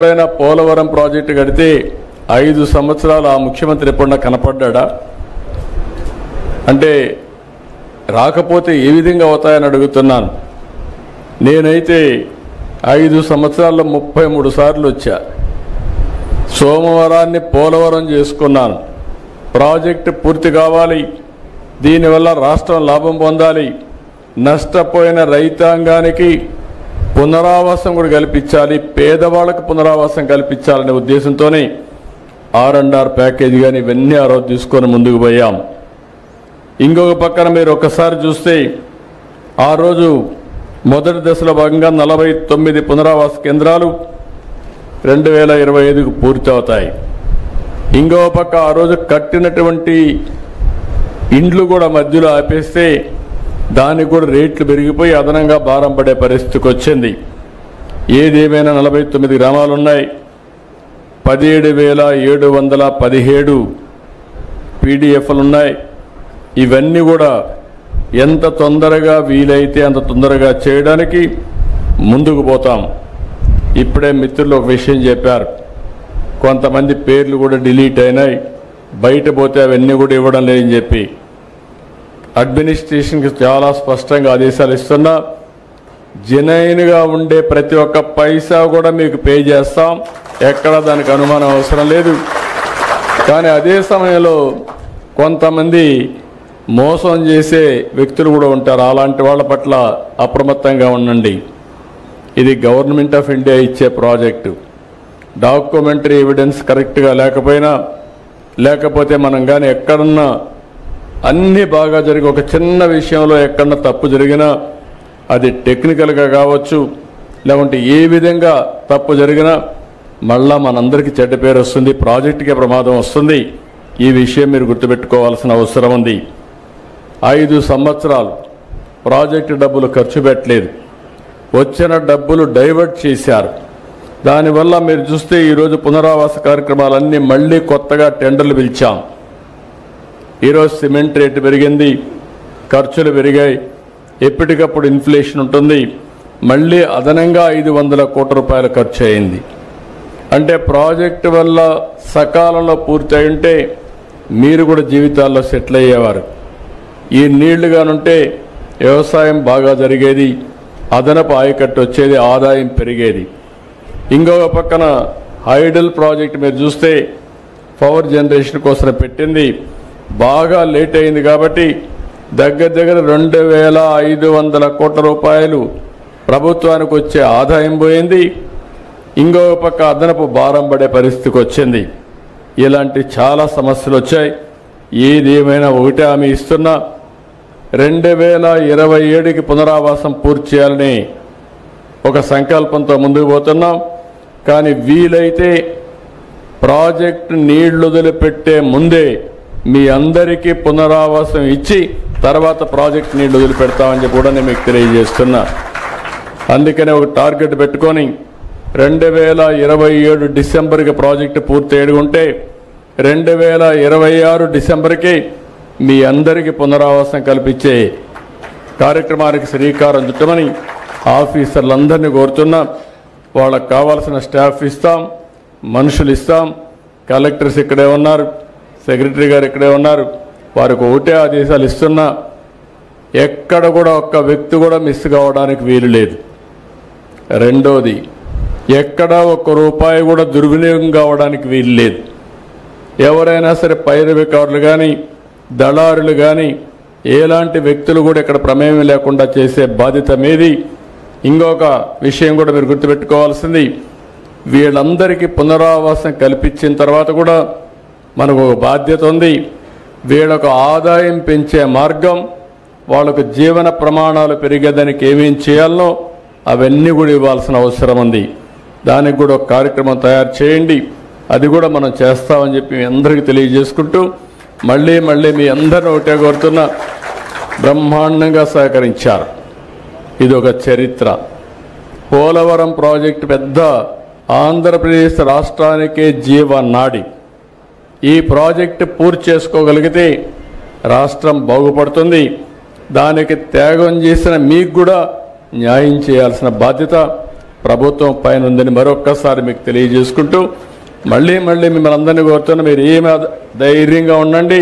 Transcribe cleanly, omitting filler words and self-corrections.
ఎప్పుడైనా పోలవరం ప్రాజెక్టు కడితే 5 సంవత్సరాలు ఆ ముఖ్యమంత్రి ఎప్పుడన్నా కనపడ్డా? అంటే రాకపోతే ఏ విధంగా అవుతాయని అడుగుతున్నాను. నేనైతే 5 సంవత్సరాల్లో 33 సార్లు వచ్చా. సోమవారాన్ని పోలవరం చేసుకున్నాను. ప్రాజెక్టు పూర్తి కావాలి, దీనివల్ల రాష్ట్రం లాభం పొందాలి, నష్టపోయిన రైతాంగానికి పునరావాసం కూడా కల్పించాలి, పేదవాళ్ళకు పునరావాసం కల్పించాలనే ఉద్దేశంతోనే R&R ప్యాకేజ్ కానీ ఇవన్నీ ఆ రోజు తీసుకొని ముందుకు పోయాం. ఇంకొక పక్కన మీరు ఒకసారి చూస్తే ఆ రోజు మొదటి దశలో భాగంగా 49 పునరావాస కేంద్రాలు 2025కు పూర్తి అవుతాయి. ఇంకో పక్క ఆ రోజు కట్టినటువంటి ఇండ్లు కూడా మధ్యలో ఆపేస్తే దానికి కూడా రేట్లు పెరిగిపోయి అదనంగా భారం పడే పరిస్థితికి వచ్చింది. ఏదేమైనా 49 గ్రామాలు ఉన్నాయి, 17,717 పీడిఎఫ్లు ఉన్నాయి. ఇవన్నీ కూడా ఎంత తొందరగా వీలైతే అంత తొందరగా చేయడానికి ముందుకు పోతాం. ఇప్పుడే మిత్రులు ఒక విషయం చెప్పారు, కొంతమంది పేర్లు కూడా డిలీట్ అయినాయి, బయట పోతే అవన్నీ కూడా ఇవ్వడం లేదని చెప్పి అడ్మినిస్ట్రేషన్కి చాలా స్పష్టంగా ఆదేశాలు ఇస్తున్నా. జెన్యూన్గా ఉండే ప్రతి ఒక్క పైసా కూడా మీకు పే చేస్తాం, ఎక్కడ దానికి అనుమానం అవసరం లేదు. కానీ అదే సమయంలో కొంతమంది మోసం చేసే వ్యక్తులు కూడా ఉంటారు. అలాంటి వాళ్ళ పట్ల అప్రమత్తంగా ఉండండి. ఇది గవర్నమెంట్ ఆఫ్ ఇండియా ఇచ్చే ప్రాజెక్టు. డాక్యుమెంటరీ ఎవిడెన్స్ కరెక్ట్గా లేకపోతే మనం కానీ ఎక్కడన్నా అన్నీ బాగా జరిగి ఒక చిన్న విషయంలో ఎక్కడన్నా తప్పు జరిగినా అది టెక్నికల్గా కావచ్చు, లేకుంటే ఏ విధంగా తప్పు జరిగినా మళ్ళా మనందరికీ చెడ్డ పేరు వస్తుంది, ప్రాజెక్టుకే ప్రమాదం వస్తుంది. ఈ విషయం మీరు గుర్తుపెట్టుకోవాల్సిన అవసరం ఉంది. 5 సంవత్సరాలు ప్రాజెక్టు డబ్బులు ఖర్చు పెట్టలేదు, వచ్చిన డబ్బులు డైవర్ట్ చేశారు. దానివల్ల మీరు చూస్తే ఈరోజు పునరావాస కార్యక్రమాలన్నీ మళ్ళీ కొత్తగా టెండర్లు పిలిచాం. ఈరోజు సిమెంట్ రేటు పెరిగింది, ఖర్చులు పెరిగాయి, ఎప్పటికప్పుడు ఇన్ఫ్లేషన్ ఉంటుంది. మళ్ళీ అదనంగా 500 కోట్ల రూపాయలు ఖర్చు అయింది. అంటే ప్రాజెక్టు వల్ల సకాలంలో పూర్తి అయి ఉంటే మీరు కూడా జీవితాల్లో సెటిల్ అయ్యేవారు. ఈ నీళ్లుగానుంటే వ్యవసాయం బాగా జరిగేది, అదనపు ఆయకట్టు వచ్చేది, ఆదాయం పెరిగేది. ఇంకొక పక్కన హైడల్ ప్రాజెక్ట్ మీరు చూస్తే పవర్ జనరేషన్ కోసం పెట్టింది, బాగా లేట్ అయింది కాబట్టి దగ్గర 2,500 కోట్ల రూపాయలు ప్రభుత్వానికి వచ్చే ఆదాయం పోయింది. ఇంకొక పక్క అదనపు భారం పడే పరిస్థితికి వచ్చింది. ఇలాంటి చాలా సమస్యలు వచ్చాయి. ఏదేమైనా ఒకటే హామీ ఇస్తున్నా, 2027కి పునరావాసం పూర్తి చేయాలని ఒక సంకల్పంతో ముందుకు పోతున్నాం. కానీ వీలైతే ప్రాజెక్టు నీళ్లు వదిలిపెట్టే ముందే మీ అందరికీ పునరావాసం ఇచ్చి తర్వాత ప్రాజెక్ట్ నీళ్లు వదిలిపెడతామని చెప్పి కూడా నేను మీకు తెలియజేస్తున్నా. అందుకనే ఒక టార్గెట్ పెట్టుకొని 2027 డిసెంబర్కి ప్రాజెక్టు పూర్తి అయ్యుంటే 2026 డిసెంబర్కి మీ అందరికీ పునరావాసం కల్పించే కార్యక్రమానికి శ్రీకారం చుట్టమని ఆఫీసర్లందరినీ కోరుతున్నా. వాళ్ళకు కావాల్సిన స్టాఫ్ ఇస్తాం, మనుషులు ఇస్తాం. కలెక్టర్స్ ఇక్కడే ఉన్నారు, సెక్రటరీ గారు ఇక్కడే ఉన్నారు. వారికి ఒకటే ఆదేశాలు ఇస్తున్నా, ఎక్కడ కూడా ఒక్క వ్యక్తి కూడా మిస్ కావడానికి వీలు లేదు. రెండోది, ఎక్కడ ఒక్క రూపాయి కూడా దుర్వినియోగం కావడానికి వీలు లేదు. ఎవరైనా సరే పైరవికారులు కానీ దళారులు కానీ ఎలాంటి వ్యక్తులు కూడా ఇక్కడ ప్రమేయం లేకుండా చేసే బాధ్యత మీది. ఇంకొక విషయం కూడా మీరు గుర్తుపెట్టుకోవాల్సింది, వీళ్ళందరికీ పునరావాసం కల్పించిన తర్వాత కూడా మనకు ఒక బాధ్యత ఉంది. వీళ్ళకు ఆదాయం పెంచే మార్గం, వాళ్ళకు జీవన ప్రమాణాలు పెరిగేదానికి ఏమేం చేయాలనో అవన్నీ కూడా ఇవ్వాల్సిన అవసరం ఉంది. దానికి కూడా ఒక కార్యక్రమం తయారు చేయండి, అది కూడా మనం చేస్తామని చెప్పి మీ అందరికీ తెలియజేసుకుంటూ మళ్ళీ మీ అందరిని ఒకటే కోరుతున్నా, బ్రహ్మాండంగా సహకరించారు. ఇది ఒక చరిత్ర. పోలవరం ప్రాజెక్టు పెద్ద ఆంధ్రప్రదేశ్ రాష్ట్రానికే జీవనాడి. ఈ ప్రాజెక్టు పూర్తి చేసుకోగలిగితే రాష్ట్రం బాగుపడుతుంది. దానికి త్యాగం చేసిన మీకు కూడా న్యాయం చేయాల్సిన బాధ్యత ప్రభుత్వం పైన ఉందని మరొక్కసారి మీకు తెలియజేసుకుంటూ మళ్ళీ మిమ్మల్ని అందరినీ కోరుతున్నా, మీరు ఏమి ధైర్యంగా ఉండండి.